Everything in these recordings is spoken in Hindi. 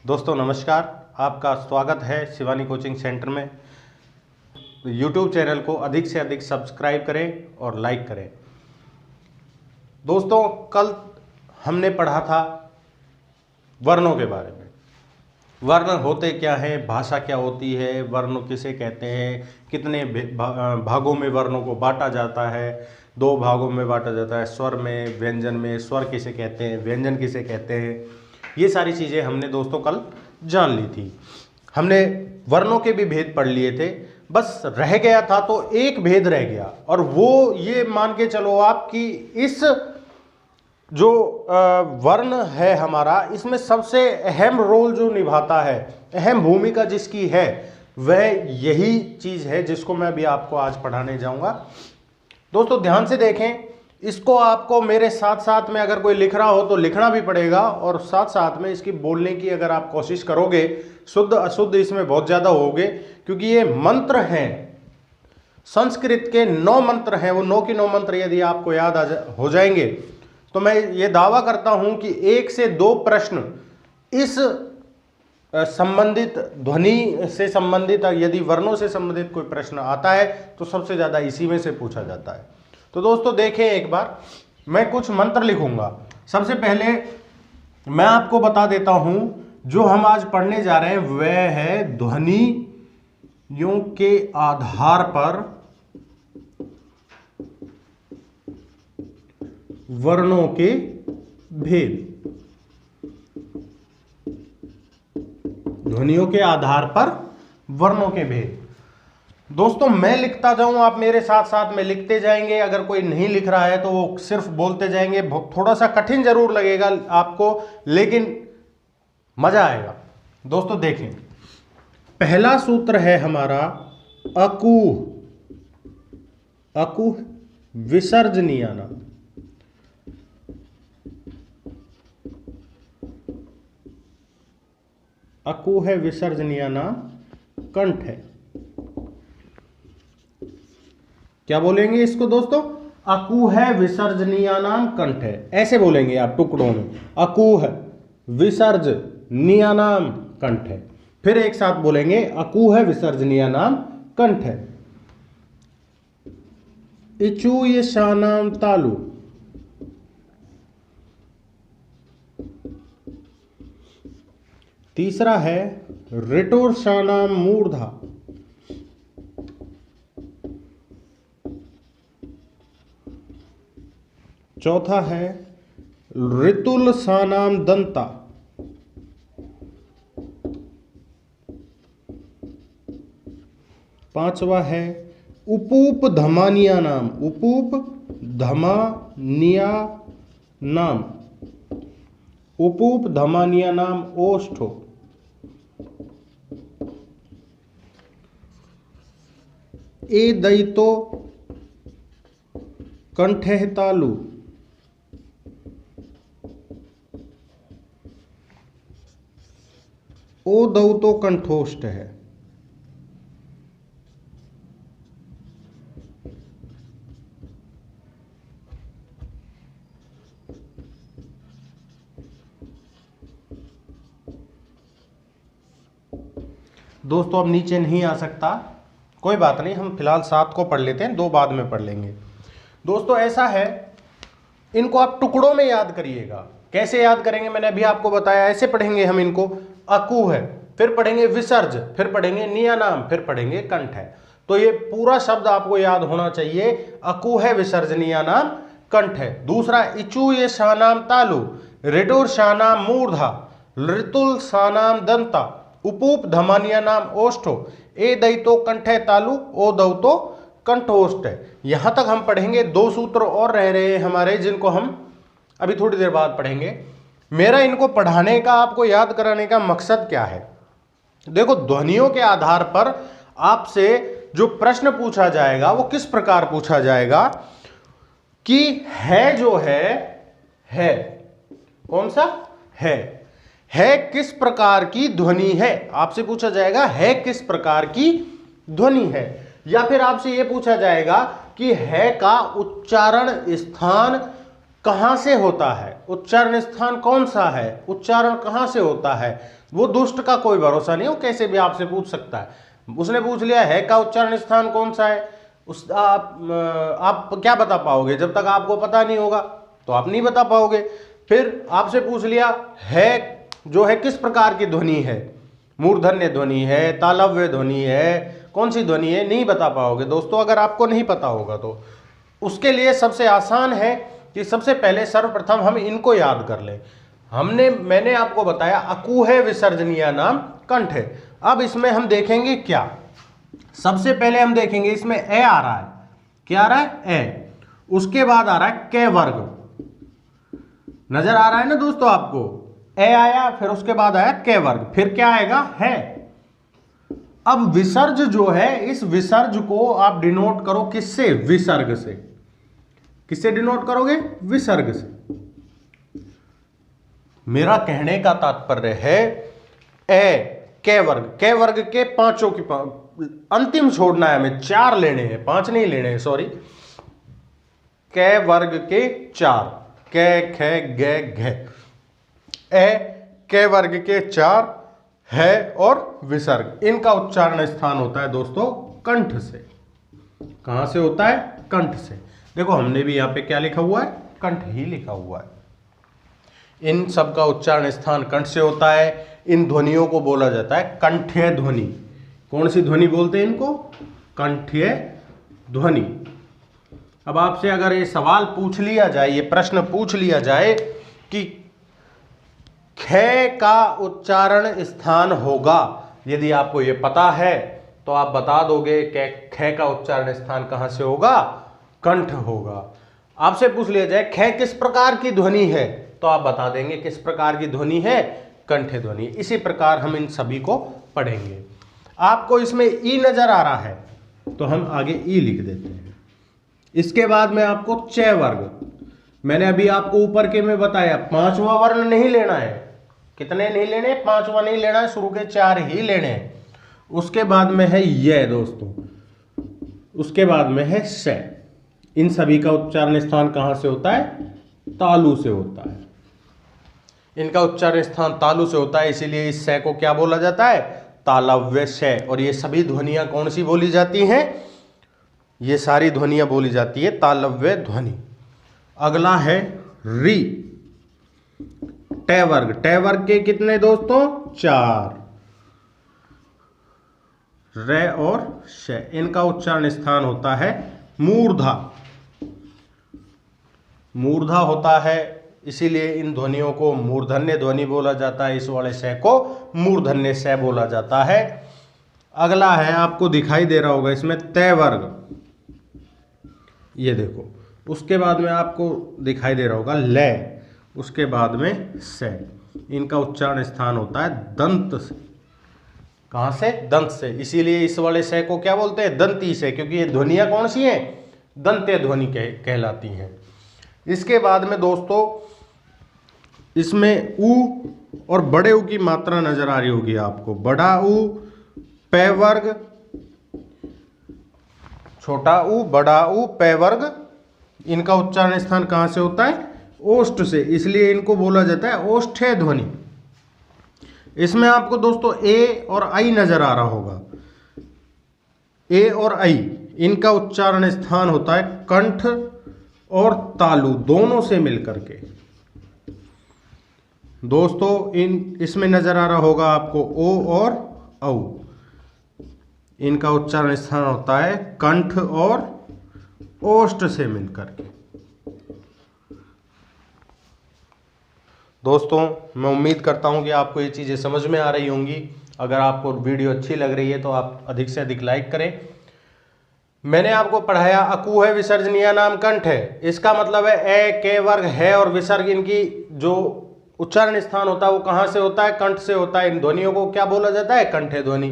दोस्तों नमस्कार, आपका स्वागत है शिवानी कोचिंग सेंटर में। यूट्यूब चैनल को अधिक से अधिक सब्सक्राइब करें और लाइक करें। दोस्तों कल हमने पढ़ा था वर्णों के बारे में। वर्ण होते क्या हैं, भाषा क्या होती है, वर्ण किसे कहते हैं, कितने भागों में वर्णों को बांटा जाता है। 2 भागों में बांटा जाता है, स्वर में, व्यंजन में। स्वर किसे कहते हैं, व्यंजन किसे कहते हैं, ये सारी चीज़ें हमने दोस्तों कल जान ली थी। हमने वर्णों के भी भेद पढ़ लिए थे, बस रह गया था तो एक भेद रह गया, और वो ये मान के चलो आप कि इस जो वर्ण है हमारा, इसमें सबसे अहम रोल जो निभाता है, अहम भूमिका जिसकी है, वह यही चीज़ है जिसको मैं अभी आपको आज पढ़ाने जाऊंगा। दोस्तों ध्यान से देखें, इसको आपको मेरे साथ साथ में अगर कोई लिख रहा हो तो लिखना भी पड़ेगा, और साथ साथ में इसकी बोलने की अगर आप कोशिश करोगे, शुद्ध अशुद्ध इसमें बहुत ज़्यादा होगे, क्योंकि ये मंत्र हैं, संस्कृत के 9 मंत्र हैं। वो 9 के 9 मंत्र यदि आपको याद हो जाएंगे तो मैं ये दावा करता हूं कि 1 से 2 प्रश्न इस संबंधित ध्वनि से संबंधित, यदि वर्णों से संबंधित कोई प्रश्न आता है तो सबसे ज़्यादा इसी में से पूछा जाता है। तो दोस्तों देखें, एक बार मैं कुछ मंत्र लिखूंगा। सबसे पहले मैं आपको बता देता हूं, जो हम आज पढ़ने जा रहे हैं वह है ध्वनियों के आधार पर वर्णों के भेद। ध्वनियों के आधार पर वर्णों के भेद। दोस्तों मैं लिखता जाऊं, आप मेरे साथ साथ में लिखते जाएंगे। अगर कोई नहीं लिख रहा है तो वो सिर्फ बोलते जाएंगे। थोड़ा सा कठिन जरूर लगेगा आपको, लेकिन मजा आएगा। दोस्तों देखें, पहला सूत्र है हमारा अकुह। अकुह विसर्जनीयानाम। अकुह है विसर्जनीयानाम, कंठ है। क्या बोलेंगे इसको दोस्तों? अकुह है विसर्जनीयानाम कंठ है। ऐसे बोलेंगे आप टुकड़ों में, अकुह विसर्जनीयानाम कंठ है। फिर एक साथ बोलेंगे, अकुह विसर्जनीयानाम कंठ है। इचूयशानाम तालु। तीसरा है ऋटोर्षानाम मूर्धा। चौथा है ऋतुलसानाम दंता। पांचवा है उपूप धमानिया नाम। उपूप धमानिया नाम। उपूप धमानिया नाम ओष्ठो। ए दयितो कंठे तालु। ओ दौतो कंठोष्ठ है। दोस्तों अब नीचे नहीं आ सकता, कोई बात नहीं, हम फिलहाल 7 को पढ़ लेते हैं, 2 बाद में पढ़ लेंगे। दोस्तों ऐसा है, इनको आप टुकड़ों में याद करिएगा। कैसे याद करेंगे मैंने अभी आपको बताया। ऐसे पढ़ेंगे हम इनको, अकुह है, फिर पढ़ेंगे विसर्ज, फिर पढ़ेंगे नियानाम, फिर पढ़ेंगे कंठ है। तो ये पूरा शब्द आपको याद होना चाहिए। अकुह है विसर्जनीयानाम कंठ है। दूसरा इचूयशानाम तालु, ऋटोर्षानाम मूर्धा, ऋतुलसानाम दंता, उपूप धमानियानाम ओष्ठो, ए दयितो कंठे तालु, ओ दौतो कंठोष्ठ है। यहां तक हम पढ़ेंगे। 2 सूत्र और रह रहे हैं हमारे, जिनको हम अभी थोड़ी देर बाद पढ़ेंगे। मेरा इनको पढ़ाने का, आपको याद कराने का मकसद क्या है? देखो, ध्वनियों के आधार पर आपसे जो प्रश्न पूछा जाएगा वो किस प्रकार पूछा जाएगा कि है जो है कौन सा है किस प्रकार की ध्वनि है। आपसे पूछा जाएगा है किस प्रकार की ध्वनि है, या फिर आपसे यह पूछा जाएगा कि है का उच्चारण स्थान कहां से होता है, उच्चारण स्थान कौन सा है, उच्चारण कहां से होता है। वो दुष्ट का कोई भरोसा नहीं, वो कैसे भी आपसे पूछ सकता है। उसने पूछ लिया है का उच्चारण स्थान कौन सा है, आप क्या बता पाओगे? जब तक आपको पता नहीं होगा तो आप नहीं बता पाओगे। फिर आपसे पूछ लिया है जो है किस प्रकार की ध्वनि है, मूर्धन्य ध्वनि है, तालव्य ध्वनि है, कौन सी ध्वनि है, नहीं बता पाओगे दोस्तों अगर आपको नहीं पता होगा तो। उसके लिए सबसे आसान है कि सबसे पहले सर्वप्रथम हम इनको याद कर लें। मैंने आपको बताया अकूहे विसर्जनीय नाम कंठ है। अब इसमें हम देखेंगे क्या, सबसे पहले हम देखेंगे इसमें ए आ रहा है, क्या आ रहा है ए, उसके बाद आ रहा है के वर्ग, नजर आ रहा है ना दोस्तों आपको, ए आया, फिर उसके बाद आया के वर्ग, फिर क्या आएगा है। अब विसर्ज जो है, इस विसर्ज को आप डिनोट करो किससे, विसर्ग से। किससे डिनोट करोगे, विसर्ग से। मेरा कहने का तात्पर्य है ए के वर्ग के पांचों की अंतिम छोड़ना है हमें, 4 लेने हैं, 5 नहीं लेने हैं, सॉरी। के वर्ग के 4, के खे गे घे, ए के वर्ग के 4 है और विसर्ग, इनका उच्चारण स्थान होता है दोस्तों कंठ से। कहां से होता है, कंठ से। देखो हमने भी यहां पे क्या लिखा हुआ है, कंठ ही लिखा हुआ है। इन सब का उच्चारण स्थान कंठ से होता है। इन ध्वनियों को बोला जाता है कंठ्य ध्वनि। कौन सी ध्वनि बोलते हैं इनको, कंठ्य ध्वनि। अब आपसे अगर ये सवाल पूछ लिया जाए, ये प्रश्न पूछ लिया जाए कि खे का उच्चारण स्थान होगा, यदि आपको ये पता है तो आप बता दोगे कि खे का उच्चारण स्थान कहां से होगा, कंठ होगा। आपसे पूछ लिया जाए खे किस प्रकार की ध्वनि है, तो आप बता देंगे किस प्रकार की ध्वनि है, कंठ ध्वनि। इसी प्रकार हम इन सभी को पढ़ेंगे। आपको इसमें ई नजर आ रहा है तो हम आगे ई लिख देते हैं। इसके बाद में आपको च वर्ग, मैंने अभी आपको ऊपर के में बताया 5वां वर्ण नहीं लेना है। कितने नहीं लेने, 5वां नहीं लेना है, शुरू के 4 ही लेने हैं। उसके बाद में है ये दोस्तों, उसके बाद में है से। इन सभी का उच्चारण स्थान कहां से होता है, तालु से होता है। इनका उच्चारण स्थान तालु से होता है, इसीलिए इस से को क्या बोला जाता है, तालव्य से। और ये सभी ध्वनियां कौन सी बोली जाती हैं, ये सारी ध्वनियां बोली जाती है तालव्य ध्वनि। अगला है री, टे वर्ग के कितने दोस्तों, 4, रे और शे। इनका उच्चारण स्थान होता है मूर्धा, मूर्धा होता है, इसीलिए इन ध्वनियों को मूर्धन्य ध्वनि बोला जाता है। इस वाले से को मूर्धन्य से बोला जाता है। अगला है, आपको दिखाई दे रहा होगा इसमें तय वर्ग, ये देखो। उसके बाद में आपको दिखाई दे रहा होगा ले, उसके बाद में से। इनका उच्चारण स्थान होता है दंत से। कहां से, दंत से। इसीलिए इस वाले से को क्या बोलते हैं, दंती से, क्योंकि ये ध्वनियां कौन सी हैं, दंत्य ध्वनि कहलाती हैं। इसके बाद में दोस्तों इसमें ऊ और बड़े ऊ की मात्रा नजर आ रही होगी आपको। बड़ा ऊ, पे वर्ग, छोटा ऊ, बड़ा ऊ, पे वर्ग। इनका उच्चारण स्थान कहां से होता है, ओष्ठ से, इसलिए इनको बोला जाता है ओष्ठ्य ध्वनि। इसमें आपको दोस्तों ए और आई नजर आ रहा होगा। ए और आई, इनका उच्चारण स्थान होता है कंठ और तालु दोनों से मिलकर के। दोस्तों इसमें नजर आ रहा होगा आपको ओ और औ, इनका उच्चारण स्थान होता है कंठ और ओष्ठ से मिलकर के। दोस्तों मैं उम्मीद करता हूं कि आपको ये चीज़ें समझ में आ रही होंगी। अगर आपको वीडियो अच्छी लग रही है तो आप अधिक से अधिक लाइक करें। मैंने आपको पढ़ाया अकूह विसर्जनीय नाम कंठ है। इसका मतलब है ए के वर्ग है और विसर्ग, इनकी जो उच्चारण स्थान होता है वो कहाँ से होता है, कंठ से होता है। इन ध्वनियों को क्या बोला जाता है, कंठे ध्वनि।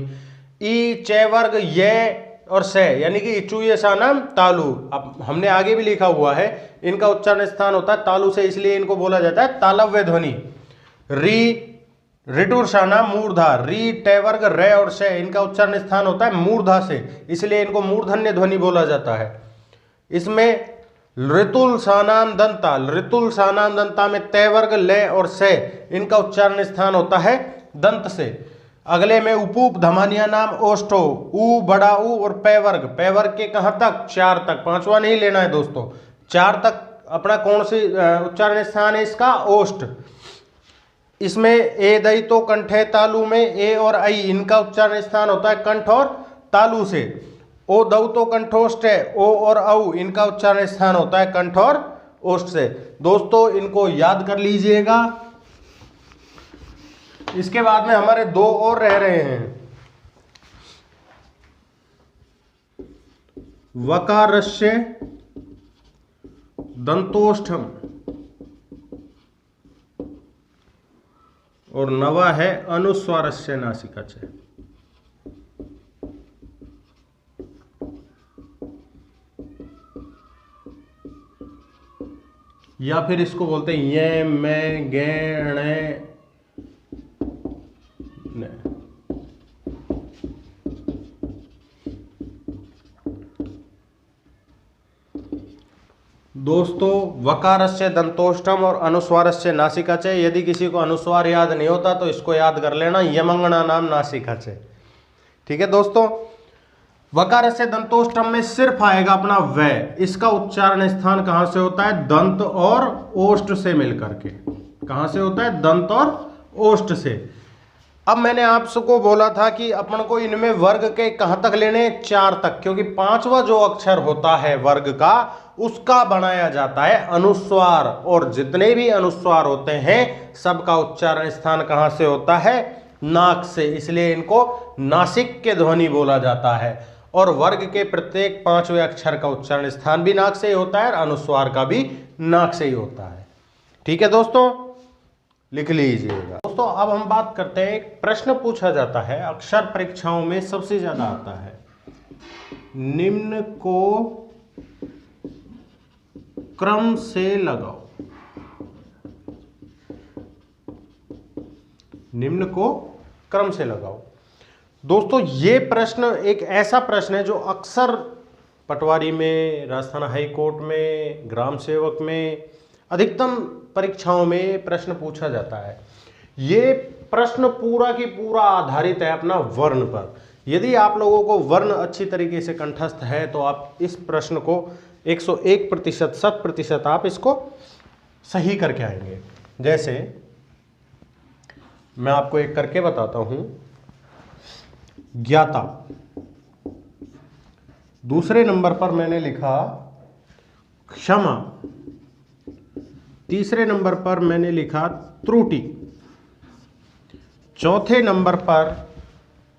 ई, चे वर्ग, ये और से, यानी कि इचू ये सानाम तालु। अब हमने आगे भी लिखा हुआ है, इनका उच्चारण स्थान होता है तालु से, इसलिए इनको बोला जाता है तालव्य ध्वनि। री, ऋटुर शानाम मूर्धा। री, टे वर्ग, रे और से, इनका उच्चारण स्थान होता है मूर्धा से, इसलिए इनको मूर्धन्य ध्वनि बोला जाता है। इसमें ऋतुल सानाम दंता, ऋतुल सानाम दंता में तय वर्ग, ले और से, इनका उच्चारण स्थान होता है दंत से। अगले में उपूप धमानिया नाम ओष्ठो, ऊ बड़ा ऊ और पै वर्ग, पै वर्ग के कहां तक, 4 तक, पांचवा नहीं लेना है दोस्तों, 4 तक अपना कौन सी उच्चारण स्थान है इसका, ओष्ठ। इसमें ए दई तो कंठे तालु में ए और आई इनका उच्चारण स्थान होता है कंठ और तालु से। ओ दऊ तो कंठोष्ठ है, ओ और औ इनका उच्चारण स्थान होता है कंठ और ओष्ठ से। दोस्तों इनको याद कर लीजिएगा। इसके बाद में हमारे 2 और रह रहे हैं, वकारस्य दंतोष्ठम और नवा है अनुस्वारस्य नासिका च। या फिर इसको बोलते हैं ये मैं गे ने। दोस्तों वकारस्य दंतोष्ठम और अनुस्वारस्य नासिका च, यदि किसी को अनुस्वार याद नहीं होता तो इसको याद कर लेना, यमंगना नाम नासिका च। ठीक है दोस्तों, वकारस्य दंतोष्ठम में सिर्फ आएगा अपना व, इसका उच्चारण स्थान कहां से होता है, दंत और ओष्ठ से मिलकर के। कहां से होता है, दंत और ओष्ठ से। अब मैंने आप सबको बोला था कि अपन को इनमें वर्ग के कहां तक लेने, 4 तक, क्योंकि 5वां जो अक्षर होता है वर्ग का उसका बनाया जाता है अनुस्वार, और जितने भी अनुस्वार होते हैं सबका उच्चारण स्थान कहां से होता है, नाक से, इसलिए इनको नासिक के ध्वनि बोला जाता है। और वर्ग के प्रत्येक 5वें अक्षर का उच्चारण स्थान भी नाक से ही होता है और अनुस्वार का भी नाक से ही होता है। ठीक है दोस्तों, लिख लीजिएगा। दोस्तों अब हम बात करते हैं, एक प्रश्न पूछा जाता है अक्षर परीक्षाओं में सबसे ज्यादा आता है, निम्न को क्रम से लगाओ। निम्न को क्रम से लगाओ। दोस्तों ये प्रश्न एक ऐसा प्रश्न है जो अक्सर पटवारी में, राजस्थान हाई कोर्ट में, ग्राम सेवक में, अधिकतम परीक्षाओं में प्रश्न पूछा जाता है। ये प्रश्न पूरा की पूरा आधारित है अपना वर्ण पर। यदि आप लोगों को वर्ण अच्छी तरीके से कंठस्थ है तो आप इस प्रश्न को 101%, 100% आप इसको सही करके आएंगे। जैसे मैं आपको एक करके बताता हूं, ज्ञाता, दूसरे नंबर पर मैंने लिखा क्षमा, तीसरे नंबर पर मैंने लिखा त्रुटि, चौथे नंबर पर,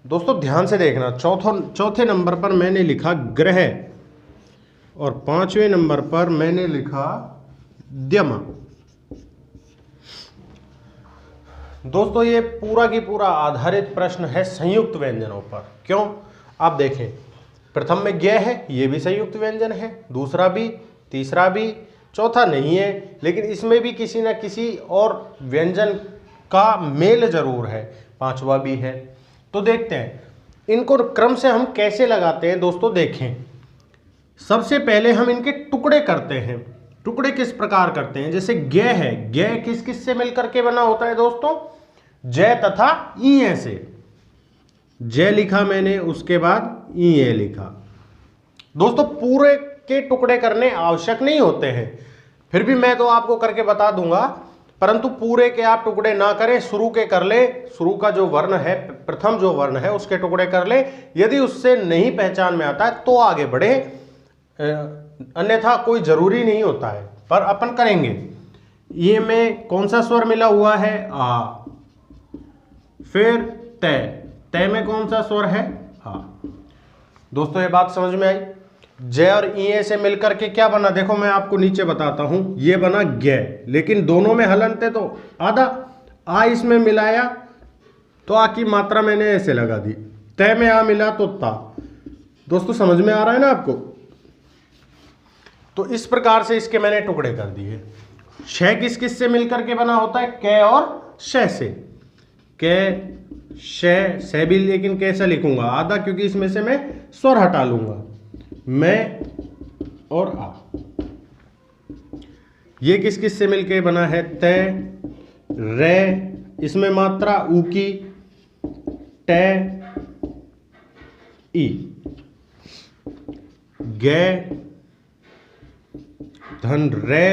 दोस्तों ध्यान से देखना, चौथे नंबर पर मैंने लिखा ग्रह, और 5वें नंबर पर मैंने लिखा द्यमा। दोस्तों ये पूरा की पूरा आधारित प्रश्न है संयुक्त व्यंजनों पर। क्यों, आप देखें, प्रथम में ज्ञ है, ये भी संयुक्त व्यंजन है, दूसरा भी, तीसरा भी, चौथा नहीं है, लेकिन इसमें भी किसी न किसी और व्यंजन का मेल जरूर है, 5वां भी है। तो देखते हैं इनको क्रम से हम कैसे लगाते हैं। दोस्तों देखें, सबसे पहले हम इनके टुकड़े करते हैं। टुकड़े किस प्रकार करते हैं, जैसे ज्ञ है, ज्ञ किस किस से मिलकर के बना होता है दोस्तों, जय तथा ईए से। जय लिखा मैंने, उसके बाद ईए लिखा। दोस्तों पूरे के टुकड़े करने आवश्यक नहीं होते हैं, फिर भी मैं तो आपको करके बता दूंगा, परंतु पूरे के आप टुकड़े ना करें, शुरू के कर ले, शुरू का जो वर्ण है, प्रथम जो वर्ण है उसके टुकड़े कर ले। यदि उससे नहीं पहचान में आता है तो आगे बढ़े, अन्यथा कोई जरूरी नहीं होता है, पर अपन करेंगे। ये में कौन सा स्वर मिला हुआ है, आ, फिर तय, तय में कौन सा स्वर है, आ। दोस्तों ये बात समझ में आई। जय और ई से मिलकर के क्या बना, देखो मैं आपको नीचे बताता हूं, ये बना ज्ञ, लेकिन दोनों में हलंत है तो आधा, आ इसमें मिलाया तो आ की मात्रा मैंने ऐसे लगा दी, तय में आ मिला तो ता। दोस्तों समझ में आ रहा है ना आपको। तो इस प्रकार से इसके मैंने टुकड़े कर दिए। श किस किस से मिलकर के बना होता है, क और श से। क श भी, लेकिन कैसे लिखूंगा, आधा, क्योंकि इसमें से मैं स्वर हटा लूंगा, मैं और आ। ये किस किस से मिलकर बना है, तय, रे, इसमें मात्रा ऊ की, टे ई, गे धन रे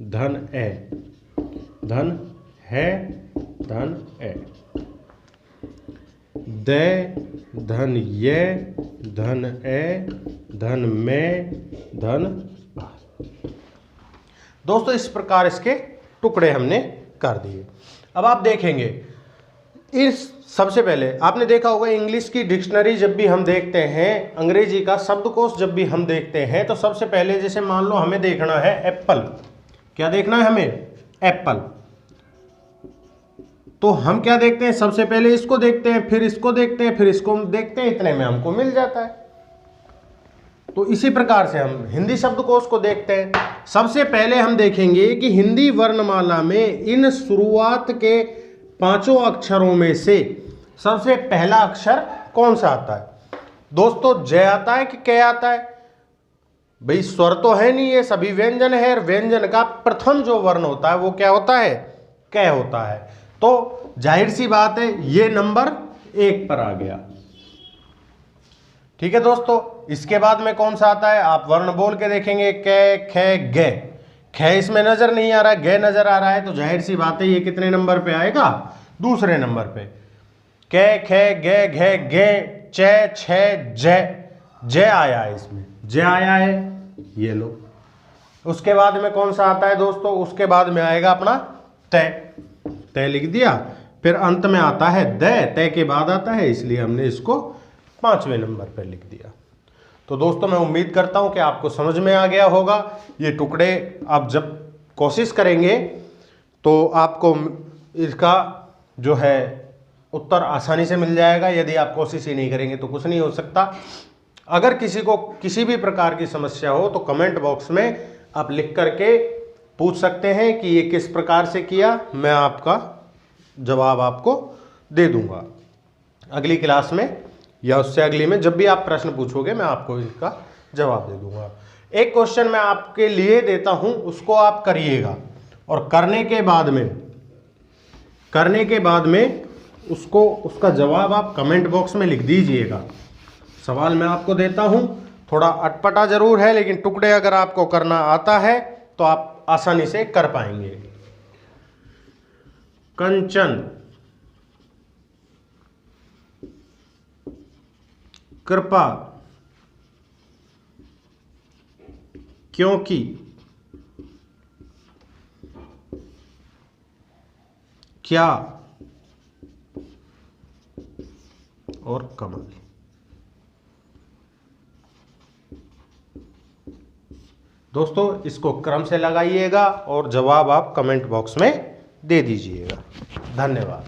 धन ए, धन है धन ए, दे धन ये धन ए धन में धन आ। दोस्तों इस प्रकार इसके टुकड़े हमने कर दिए। अब आप देखेंगे इस सबसे पहले आपने देखा होगा इंग्लिश की डिक्शनरी जब भी हम देखते हैं, अंग्रेजी का शब्दकोश जब भी हम देखते हैं, तो सबसे पहले जैसे मान लो हमें देखना है एप्पल, क्या देखना है हमें? एप्पल। तो हम क्या देखते हैं? सबसे पहले इसको देखते हैं, फिर इसको देखते हैं, फिर इसको देखते हैं, इतने में हमको मिल जाता है। तो इसी प्रकार से हम हिंदी शब्दकोश को देखते हैं। सबसे पहले हम देखेंगे कि हिंदी वर्णमाला में इन शुरुआत के 5 अक्षरों में से सबसे पहला अक्षर कौन सा आता है? दोस्तों जय आता है कि कै आता है? भाई स्वर तो है नहीं, ये सभी व्यंजन है। व्यंजन का प्रथम जो वर्ण होता है वो क्या होता है? कै होता है। तो जाहिर सी बात है ये नंबर 1 पर आ गया। ठीक है दोस्तों, इसके बाद में कौन सा आता है? आप वर्ण बोल के देखेंगे, कै खे गे। खे इसमें नजर नहीं आ रहा है, गे नजर आ रहा है, तो जाहिर सी बात है ये कितने नंबर पे आएगा? दूसरे नंबर पे। कै खे गे घे गे चे छे जय, जय आया है, इसमें जय आया है, ये लो। उसके बाद में कौन सा आता है दोस्तों? उसके बाद में आएगा अपना तय। तय लिख दिया। फिर अंत में आता है दय, तय के बाद आता है, इसलिए हमने इसको 5वें नंबर पर लिख दिया। तो दोस्तों मैं उम्मीद करता हूं कि आपको समझ में आ गया होगा। ये टुकड़े आप जब कोशिश करेंगे तो आपको इसका जो है उत्तर आसानी से मिल जाएगा। यदि आप कोशिश ही नहीं करेंगे तो कुछ नहीं हो सकता। अगर किसी को किसी भी प्रकार की समस्या हो तो कमेंट बॉक्स में आप लिख करके पूछ सकते हैं कि ये किस प्रकार से किया, मैं आपका जवाब आपको दे दूंगा अगली क्लास में या उससे अगली में। जब भी आप प्रश्न पूछोगे मैं आपको इसका जवाब दे दूंगा। एक क्वेश्चन मैं आपके लिए देता हूं, उसको आप करिएगा और करने के बाद में उसका जवाब आप कमेंट बॉक्स में लिख दीजिएगा। सवाल मैं आपको देता हूं, थोड़ा अटपटा जरूर है, लेकिन टुकड़े अगर आपको करना आता है तो आप आसानी से कर पाएंगे। कंचन, कृपा, क्योंकि, क्या और कमल। दोस्तों इसको क्रम से लगाइएगा और जवाब आप कमेंट बॉक्स में दे दीजिएगा। धन्यवाद।